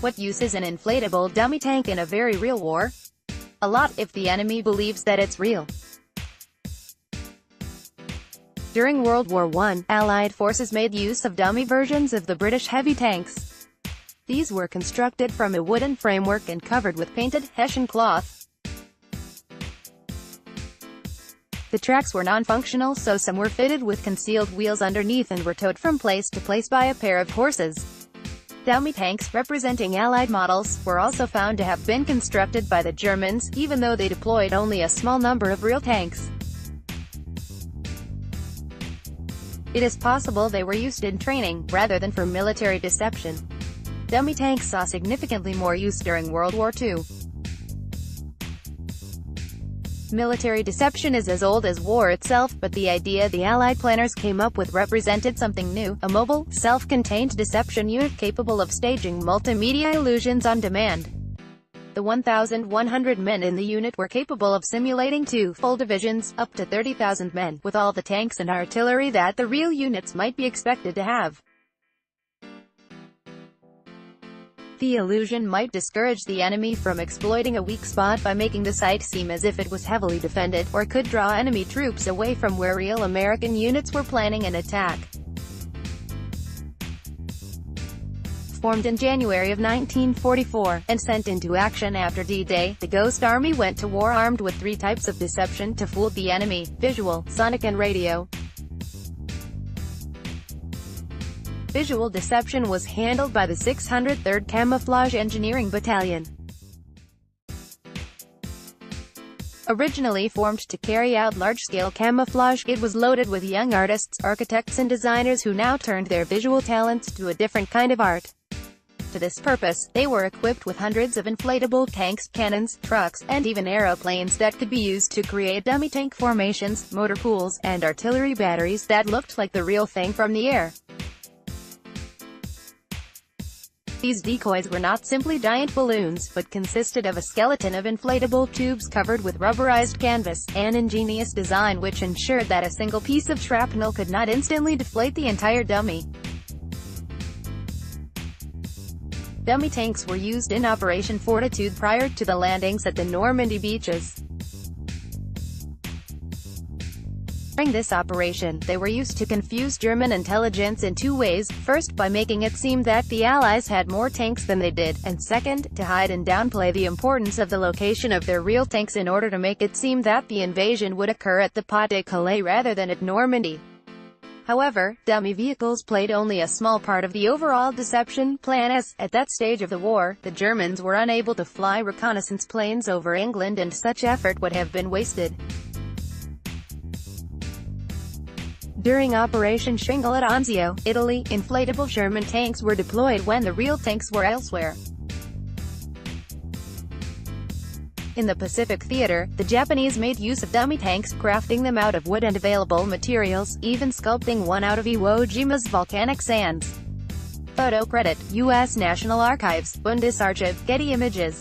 What use is an inflatable dummy tank in a very real war? A lot, if the enemy believes that it's real. During World War I, Allied forces made use of dummy versions of the British heavy tanks. These were constructed from a wooden framework and covered with painted Hessian cloth. The tracks were non-functional, so some were fitted with concealed wheels underneath and were towed from place to place by a pair of horses. Dummy tanks, representing Allied models, were also found to have been constructed by the Germans, even though they deployed only a small number of real tanks. It is possible they were used in training, rather than for military deception. Dummy tanks saw significantly more use during World War II. Military deception is as old as war itself, but the idea the Allied planners came up with represented something new, a mobile, self-contained deception unit capable of staging multimedia illusions on demand. The 1,100 men in the unit were capable of simulating 2 full divisions, up to 30,000 men, with all the tanks and artillery that the real units might be expected to have. The illusion might discourage the enemy from exploiting a weak spot by making the site seem as if it was heavily defended, or could draw enemy troops away from where real American units were planning an attack. Formed in January of 1944, and sent into action after D-Day, the Ghost Army went to war armed with 3 types of deception to fool the enemy: visual, sonic and radio. Visual deception was handled by the 603rd Camouflage Engineering Battalion. Originally formed to carry out large-scale camouflage, it was loaded with young artists, architects and designers who now turned their visual talents to a different kind of art. To this purpose, they were equipped with hundreds of inflatable tanks, cannons, trucks, and even aeroplanes that could be used to create dummy tank formations, motor pools, and artillery batteries that looked like the real thing from the air. These decoys were not simply giant balloons, but consisted of a skeleton of inflatable tubes covered with rubberized canvas, an ingenious design which ensured that a single piece of shrapnel could not instantly deflate the entire dummy. Dummy tanks were used in Operation Fortitude prior to the landings at the Normandy beaches. During this operation, they were used to confuse German intelligence in 2 ways: first, by making it seem that the Allies had more tanks than they did, and second, to hide and downplay the importance of the location of their real tanks in order to make it seem that the invasion would occur at the Pas-de-Calais rather than at Normandy. However, dummy vehicles played only a small part of the overall deception plan as, at that stage of the war, the Germans were unable to fly reconnaissance planes over England and such effort would have been wasted. During Operation Shingle at Anzio, Italy, inflatable German tanks were deployed when the real tanks were elsewhere. In the Pacific Theater, the Japanese made use of dummy tanks, crafting them out of wood and available materials, even sculpting one out of Iwo Jima's volcanic sands. Photo credit: U.S. National Archives, Bundesarchiv, Getty Images.